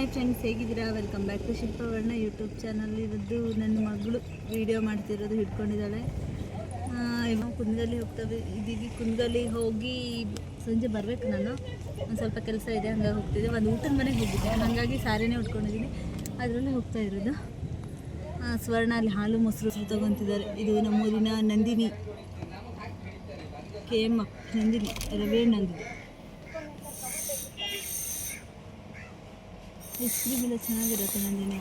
Hi friends, ಹೇಗಿದ್ದೀರಾ? Welcome back to Shilpavarna YouTube channel. ಇವತ್ತು ನನ್ನ ಮಗಳು ವಿಡಿಯೋ ಮಾಡ್ತಿರೋದು ಹಿಡ್ಕೊಂಡಿದ್ದಾಳೆ. ಇವಾಗ ಕುಂದಗಲ್ಲಿ ಇದ್ದೀವಿ. ಕುಂದಗಲ್ಲಿಗೆ ಹೋಗಿ ಸಂಜೆ ಬರಬೇಕು. ನಾನು ಒಂದು ಸ್ವಲ್ಪ ಕೆಲಸ ಇದೆ, ಹಂಗಾಗಿ ಹೋಗ್ತಿದ್ದೆ. ಒಂದು ಊಟದ ಮನೆಗೆ ಹೋಗಿದ್ದೆ, ಹಾಗಾಗಿ ಸಾರಿನೇ ಉಟ್ಕೊಂಡಿದ್ದೀನಿ. ಅದರಲ್ಲೇ ಹೋಗ್ತಾ ಇರೋದು. ಸ್ವರ್ಣ ಅಲ್ಲಿ ಹಾಲು ಮೊಸರು ತೊಗೊತಿದ್ದಾರೆ. ಇದು ನಮ್ಮೂರಿನ Nandini, KM Nandini, rava Nandini. Ice cream ಎಲ್ಲ ಚೆನ್ನಾಗಿರುತ್ತೆ ನಂದಿನಿ.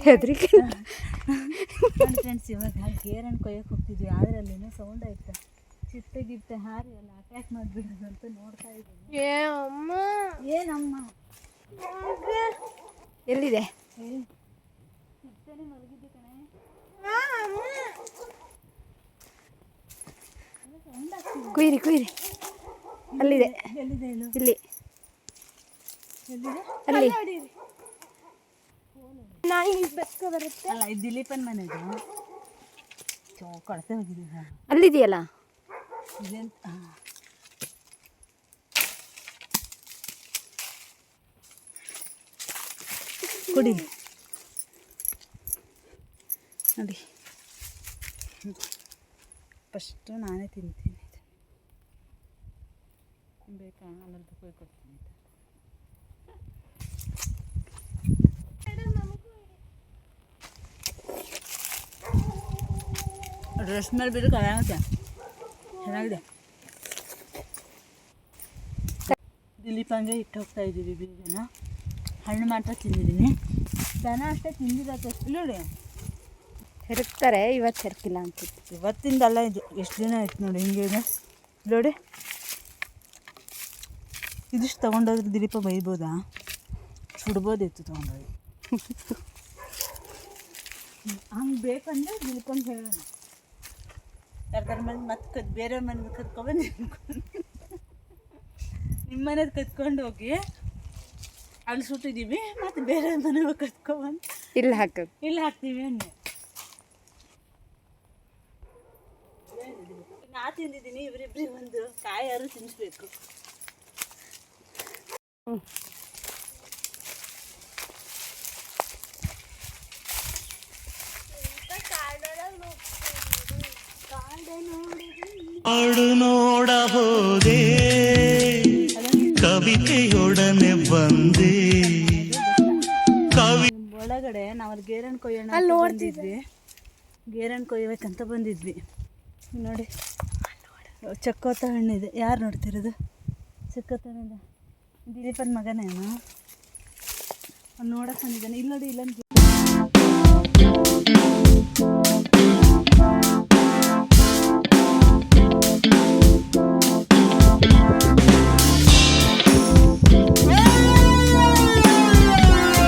ಹೆದರಿಕೆ ಫ್ರೆಂಡ್ಸ್, ಇವಾಗ ಗೇರನ್ನು ಕೊಯ್ಯಕ್ಕೆ ಹೋಗ್ತಿದ್ವಿ. ಆದರೆ ಅಲ್ಲೇನೋ ಸೌಂಡ್ ಆಯ್ತಾ, ಚಿಟ್ಟೆ ಹಾರಿ ಎಲ್ಲ ಅಟ್ಯಾಕ್ ಮಾಡಿಬಿಡೋದು ಅಂತ ನೋಡ್ತಾ ಇದ್ದೀನಿ. ಏನಮ್ಮ ಎಲ್ಲಿದೆ? ಮಲಗಿದ್ದೆ ಕಣೆ. ಕುಯ್ರಿ ಕುಯ್ರಿ. ಅಲ್ಲಿದೆ. ಎಲ್ಲಿದೆ ಹೇಳು? ಇಲ್ಲಿ ಎಲ್ಲಿದೆ? ಅಲ್ಲಿ ಬರುತ್ತೆ. ಅಲ್ಲ, ಇದು ದಿಲೀಪನ್ ಮನೆದು. ಕೊಳತೆ ಹೋಗಿದ್ದೀವಿ. ಅಲ್ಲಿದೆಯಲ್ಲ. ಇದೇಂತ ಕುಡಿ ನೋಡಿ. ಫಸ್ಟು ನಾನೇ ತಿಂತೀನಿ. ಬೇಕಾ? ಅಲ್ಲಂತ ಕೊಯ್ಕೊಡ್ತೀನಿ. ಡ್ರೆಸ್ ಮೇಲೆ ಬಿಡು ಕಳಾಗುತ್ತೆ. ಚೆನ್ನಾಗಿದೆ. ದಿಲೀಪಂಗೆ ಇಟ್ಟು ಹೋಗ್ತಾ ಇದ್ದೀವಿ. ಬೀಜನ ಹಣ್ಣು ಮಾತ್ರ ತಿಂದಿದ್ದೀನಿ. ದನ ಅಷ್ಟೇ ತಿಂದಿರತ್ತೆ. ನೋಡಿ, ಹೆರುಕ್ತಾರೆ. ಇವತ್ತು ಹೆರ್ಕಿಲ್ಲ ಅನ್ಸುತ್ತೆ. ಇವತ್ತಿಂದಲ್ಲ, ಇದು ಎಷ್ಟು ದಿನ ಆಯ್ತು ನೋಡಿ. ಹಿಂಗೆ ಇದೆ ನೋಡಿ. ಇದಿಷ್ಟು ತೊಗೊಂಡೋದ್ರೆ ದಿಲೀಪ ಬೈಬೋದಾ? ಸುಡ್ಬೋದಿತ್ತು ತೊಗೊಂಡೋಗಿ. ಹಂಗೆ ಬೇಕಂದ್ರೆ ದಿಲೀಪಂಗೆ ಹೇಳೋಣ. ಯಾರ್ದಾರ ಮನೆ ಮತ್ತೆ ಬೇರೆ ಮನೆ ಕತ್ಕೊಬಂದು ನಿಮ್ಮ ಮನೇದು ಕತ್ಕೊಂಡು ಹೋಗಿ ಅಲ್ಲಿ ಸುಟ್ಟಿದ್ದೀವಿ, ಮತ್ತು ಬೇರೆ ಮನೆಗೆ ಕತ್ಕೊಬಂದು ಇಲ್ಲಿ ಹಾಕ್ತೀವಿ ಅನ್ನೆ. ನಾ ತಿಂದಿದ್ದೀನಿ, ಇವರಿಬ್ಬರಿಗೆ ಒಂದು ಕಾಯಾರು ತಿನ್ನಿಸ್ಬೇಕು. ಆಡು ನೋಡ ಹೋದೆ, ಕವಿತೆಯೊಡನೆ ಬಂದೆ. ಒಳಗಡೆ ನಾವು ಅಲ್ಲಿ ಗೇರನ್ನು ಕೊಯ್ಯೋಣ ಬಂದಿದ್ವಿ. ಗೇರನ್ನು ಕೊಯ್ಯಬೇಕಂತ ಬಂದಿದ್ವಿ. ನೋಡಿ, ಚಕ್ಕೋತ ಹಣ್ಣಿದೆ. ಯಾರು ನೋಡ್ತಿರೋದು? ಚಕ್ಕೋತ ಹಣ್ಣಿದೆ. ದಿಲೀಪನ ಮಗನೇನು ನೋಡಕ್ಕೆ ಬಂದಿದ್ದಾನೆ. ಇಲ್ಲಿ ನೋಡಿ, ಇಲ್ಲೊಂದು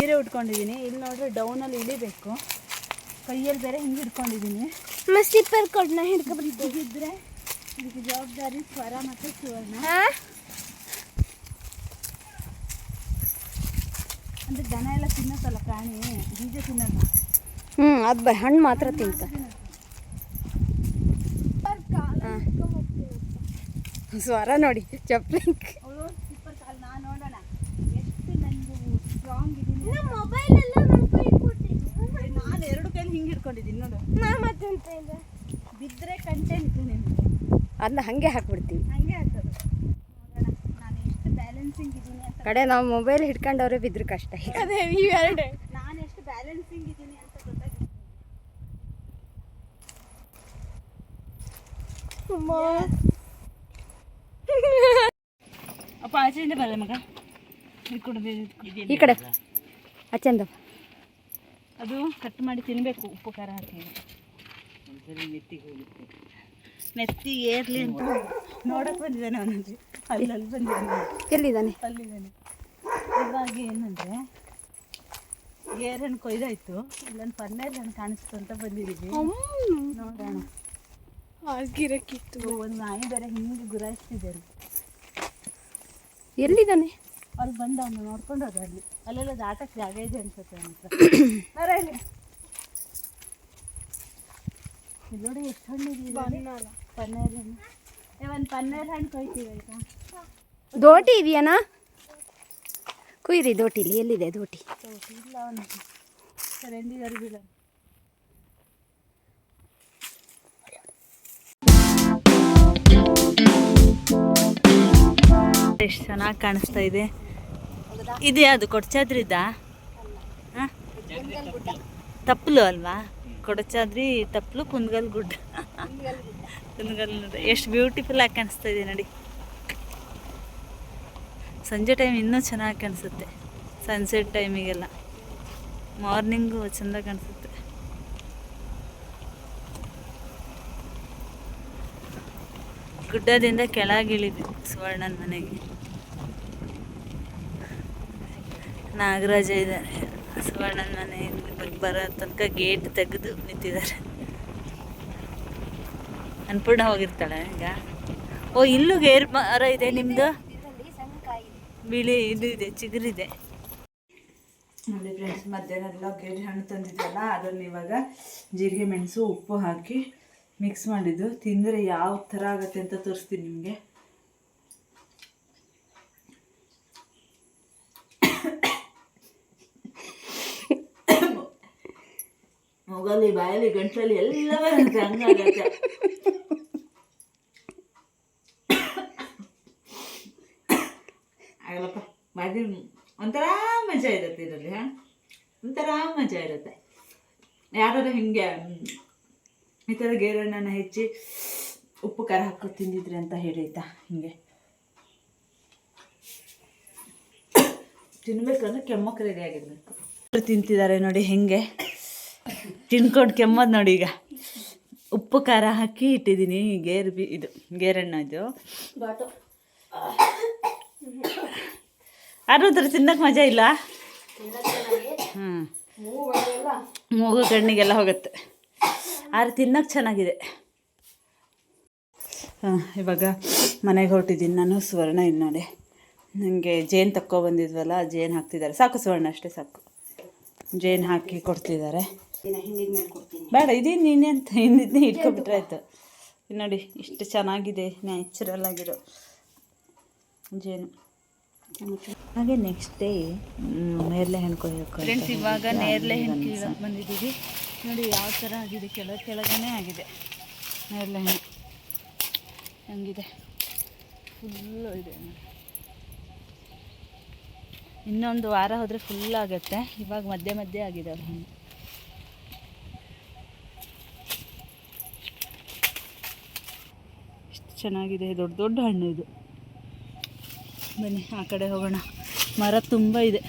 ಸೀರೆ ಉಟ್ಕೊಂಡಿದ್ದೀನಿ. ಇಲ್ಲಿ ನೋಡ್ರೆ ಡೌನಲ್ಲಿ ಇಳಿಬೇಕು. ಕೈಯಲ್ಲಿ ಬೇರೆ ಹಿಂಗೆ ಹಿಡ್ಕೊಂಡಿದ್ದೀನಿ. ಸ್ಲಿಪ್ಪರ್ ಕೊಡ್ನ ಹಿಡ್ಕೊಬಿಟ್ಟಿದ್ದರೆ ಇದಕ್ಕೆ ಜವಾಬ್ದಾರಿ ಸ್ವರ ಮತ್ತು ಸುವರ್ಣ. ಅಂದರೆ ದನ ಎಲ್ಲ ತಿನ್ನತ್ತಲ್ಲ, ಪ್ರಾಣಿ ಬೀಜ ತಿನ್ನಲ್ಲ. ಅದು ಹಣ್ಣು ಮಾತ್ರ ತಿಂತ. ಸ್ವರ ನೋಡಿ, ಚಪ್ಪಲಿ ಅವಳು ಸ್ಲಿಪ್ಪರ್ ಕಾಲು. ನಾನು ನೋಡೋಣ ಎಷ್ಟು ನನಗೆ ಸ್ಟ್ರಾಂಗ್ ಇದ್ದೀನಿ. ನಾನು ಎರಡು ಕೈಲಿ ಹಿಂಗೆ ಹಿಡ್ಕೊಂಡಿದ್ದೀನಿ ನೋಡು. ಬಿದ್ದರೆ ಕಂಟೆಂಟ್ ನಿಮಗೆ. ಅದನ್ನ ಹಾಗೆ ಹಾಕ್ಬಿಡ್ತೀವಿ. ಹಾಗೆ ಹಾಕೋದು. ನೋಡೋಣ ನಾನು ಎಷ್ಟು ಬ್ಯಾಲೆನ್ಸಿಂಗ್ ಇದ್ದೀನಿ ಅಂತ. ಕಡೆ ನಾವು ಮೊಬೈಲ್ ಹಿಡ್ಕೊಂಡವ್ರೆ ಬಿದ್ರೆ ಕಷ್ಟ. ನಾನು ಎಷ್ಟು ಬ್ಯಾಲೆನ್ಸಿಂಗ್ ಇದ್ದೀನಿ ಅಂತ ಗೊತ್ತಾಗುತ್ತೆ. ಅಪ್ಪ ಆಚೆಯಿಂದ ಬರಲ್ಲ ಮಗ. ಈ ಕಡೆ ಅಚ್ಚಂದ ಅದು ಕಟ್ ಮಾಡಿ ತಿನ್ನಬೇಕು, ಉಪ್ಪು ಖಾರ ಹಾಕಿ. ನೆತ್ತಿಗೆ ಹೋಗುತ್ತೆ, ನೆತ್ತಿ ಏರ್ಲಿ ಅಂತ ನೋಡಕ್ಕೆ ಬಂದಿದ್ದಾನೆ. ಅವನಲ್ಲಿ ಅಲ್ಲಿ ಬಂದಿದ್ದಾನೆ. ಎಲ್ಲಿದ್ದಾನೆ? ಅಲ್ಲಿದ್ದಾನೆ. ಇವಾಗ ಏನಂದರೆ ಗೇರನ್ನು ಕೊಯ್ದಾಯ್ತು. ಇಲ್ಲೊಂದು ಪನ್ನೀರ್ ಹಣ್ಣು ಕಾಣಿಸ್ತು ಅಂತ ಬಂದಿದ್ದೀವಿ. ನೋಡೋಣ. ಆಗಿರಕ್ಕಿತ್ತು. ಒಂದು ನಾಯಿ ಬೇರೆ ಹಿಂಗೆ ಗುರಾಯಿಸ್ತಿದ್ದಾರೆ. ಎಲ್ಲಿದ್ದಾನೆ? ಅಲ್ಲಿ ಬಂದು ಅವನು ನೋಡ್ಕೊಂಡು ಹೋದ. ಅಲ್ಲೆಲ್ಲ ದಾಟಕ್ಕೆ ಜಾಗ ಇದೆ ಅನ್ಸುತ್ತೆ ಅಂತ. ಇಲ್ಲಿ ನೋಡಿ ಎಷ್ಟು ಹಣ್ಣು ಇದೆ ಪನ್ನೇರು ಹಣ್ಣು. ಒಂದು ಪನ್ನೇರು ಹಣ್ಣು ಕೊಯ್ತೀವಿ ಆಯಿತಾ? ದೋಟಿ ಇದೆಯಾನ? ಕುಯ್ರಿ ದೋಟಿಲಿ. ಎಲ್ಲಿದೆ ದೋಟಿ? ಇಲ್ಲ ಅವನು ಚರಂಡಿಗರು ಬಿಡ. ಎಷ್ಟು ಚೆನ್ನಾಗಿ ಕಾಣಿಸ್ತಾ ಇದೆ. ಇದು ಯಾವುದು ಕೊಡಚಾದ್ರಿದ? ಹಾಂ, ತಪ್ಪಲು ಅಲ್ವಾ? ಕೊಡಚಾದ್ರಿ ತಪ್ಪಲು, ಕುಂದಗಲ್ ಗುಡ್ಡ. ಕುಂದಗಲ್ ಎಷ್ಟು ಬ್ಯೂಟಿಫುಲ್ ಆಗಿ ಕಾಣಿಸ್ತಾ ಇದೆ ನೋಡಿ. ಸಂಜೆ ಟೈಮ್ ಇನ್ನೂ ಚೆನ್ನಾಗಿ ಕಾಣಿಸುತ್ತೆ. ಸನ್ಸೆಟ್ ಟೈಮಿಗೆಲ್ಲ ಮಾರ್ನಿಂಗು ಚೆಂದ ಕಾಣಿಸುತ್ತೆ. ಗುಡ್ಡದಿಂದ ಕೆಳಗಿಳಿದ್ವಿ ಸುವರ್ಣನ ಮನೆಗೆ. ನಾಗರಾಜ ಇದ್ದಾರೆ. ಸುವರ್ಣನ ಮನೆ ಬರೋ ತನಕ ಗೇಟ್ ತೆಗೆದು ನಿಂತಿದ್ದಾರೆ. ಅನ್ಪೂರ್ಣ ಹೋಗಿರ್ತಾಳೆ ಈಗ. ಓ, ಇಲ್ಲೂ ಗೇರ್ ಮರ ಇದೆ ನಿಮ್ಮದು? ಬಿಳಿ ಇದು ಇದೆ, ಚಿಗುರಿದೆ ನೋಡಿ ಫ್ರೆಂಡ್ಸ್. ಮಧ್ಯಾಹ್ನ ಗೇರು ಹಣ್ಣು ತಂದಿದ್ವಲ್ಲ, ಅದನ್ನು ಇವಾಗ ಜೀರಿಗೆ ಮೆಣಸು ಉಪ್ಪು ಹಾಕಿ ಮಿಕ್ಸ್ ಮಾಡಿದ್ದು ತಿಂದರೆ ಯಾವ ಥರ ಆಗುತ್ತೆ ಅಂತ ತೋರಿಸ್ತೀನಿ ನಿಮಗೆ. ಮೊಗಲಿ ಬಾಯಲ್ಲಿ ಗಂಟಲಲ್ಲಿ ಎಲ್ಲ ಬರುತ್ತೆ, ಹಂಗಾಗತ್ತೆ. ಆಗಲ್ಲಪ್ಪ, ಬಾಜಿ ಒಂಥರ ಮಜಾ ಇರುತ್ತೆ ಇದರಲ್ಲಿ. ಹಾಂ, ಒಂಥರ ಮಜಾ ಇರುತ್ತೆ. ಯಾರಾದ್ರೂ ಹಿಂಗೆ ಈ ಥರ ಗೇರಣ್ಣನ ಹೆಚ್ಚಿ ಉಪ್ಪು ಖಾರ ಹಾಕಿ ತಿಂದಿದ್ರಿ ಅಂತ ಹೇಳಿತಾ ಹಿಂಗೆ ತಿನ್ಬೇಕಂದ್ರೆ ಕೆಮ್ಮಕ್ಕೆ ರೆಡಿ ಆಗಿರ್ಬೇಕು. ತಿಂತಿದ್ದಾರೆ ನೋಡಿ ಹೆಂಗೆ ತಿನ್ಕೊಂಡು ಕೆಮ್ಮೋದು ನೋಡಿ. ಈಗ ಉಪ್ಪು ಖಾರ ಹಾಕಿ ಇಟ್ಟಿದ್ದೀನಿ ಇದು ಗೇರಣ್ಣದು. ಆದ್ರೂ ತಿನ್ನಕ್ಕೆ ಮಜಾ ಇಲ್ಲ. ಮೂಗು ಕಣ್ಣಿಗೆಲ್ಲ ಹೋಗುತ್ತೆ, ಆದ್ರೆ ತಿನ್ನಕ್ಕೆ ಚೆನ್ನಾಗಿದೆ. ಇವಾಗ ಮನೆಗೆ ಹೊರಟಿದ್ದೀನಿ ನಾನು. ಸುವರ್ಣ ಇಲ್ಲಿ ನೋಡಿ ನನಗೆ ಜೇನು ತಗೊಬಂದಿದ್ವಲ್ಲ, ಜೇನು ಹಾಕ್ತಿದ್ದಾರೆ. ಸಾಕು ಸುವರ್ಣ, ಅಷ್ಟೇ ಸಾಕು. ಜೇನು ಹಾಕಿ ಕೊಡ್ತಿದ್ದಾರೆ. ಬೇಡ, ಇದೇನು ನೀನೇ ಅಂತ ಹಿಂದಿದ್ನೇ ಇಟ್ಕೊಬಿಟ್ರೆ ಆಯಿತು. ನೋಡಿ ಇಷ್ಟು ಚೆನ್ನಾಗಿದೆ, ನ್ಯಾಚುರಲ್ ಆಗಿರೋ ಜೇನು. ಹಾಗೆ ನೆಕ್ಸ್ಟ್ ಡೇ ನೇರಳೆ ಹಣ್ಣು ಕೊಯ್ಯಬೇಕು ಫ್ರೆಂಡ್ಸ್. ಇವಾಗ ನೇರಳೆ ಹಣ್ಣು ಕೀಳಕ್ಕೆ ಬಂದಿದ್ದೀವಿ. ನೋಡಿ ಯಾವ ಥರ ಆಗಿದೆ, ಕೆಳಗೇ ಆಗಿದೆ ನೇರಳೆ ಹಣ್ಣು. ಹಂಗಿದೆ, ಫುಲ್ಲು ಇದೆ. ಇನ್ನೊಂದು ವಾರ ಹೋದರೆ ಫುಲ್ ಆಗುತ್ತೆ. ಇವಾಗ ಮಧ್ಯೆ ಆಗಿದೆ ಅವ್ರ ಹಣ್ಣು. ಎಷ್ಟು ಚೆನ್ನಾಗಿದೆ, ದೊಡ್ಡ ದೊಡ್ಡ ಹಣ್ಣು ಇದು. ಬನ್ನಿ ಆ ಕಡೆ ಹೋಗೋಣ. ಮರ ತುಂಬ ಇದೆ,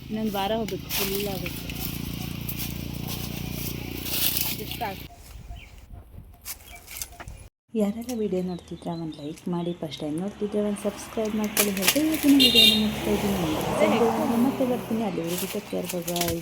ಇನ್ನೊಂದು ವಾರ ಹೋಗ್ಬೇಕು, ಫುಲ್ ಆಗುತ್ತೆ. ಯಾರೆಲ್ಲ ವೀಡಿಯೋ ನೋಡ್ತಿದ್ರೆ ಒಂದು ಲೈಕ್ ಮಾಡಿ, ಫಸ್ಟ್ ಟೈಮ್ ನೋಡ್ತಿದ್ರೆ ಒಂದು ಸಬ್ಸ್ಕ್ರೈಬ್ ಮಾಡ್ಕೊಳ್ಳಿ. ಹೊರಗೆ ಇವತ್ತಿನ ವೀಡಿಯೋನ ಮಾಡ್ತಾ ಇದ್ದೀನಿ. ಮತ್ತೆ ಬರ್ತೀನಿ. ಅಲ್ಲಿವರೆಗೂ ಟೇಕ್ ಕೇರ್, ಬಾಯ್.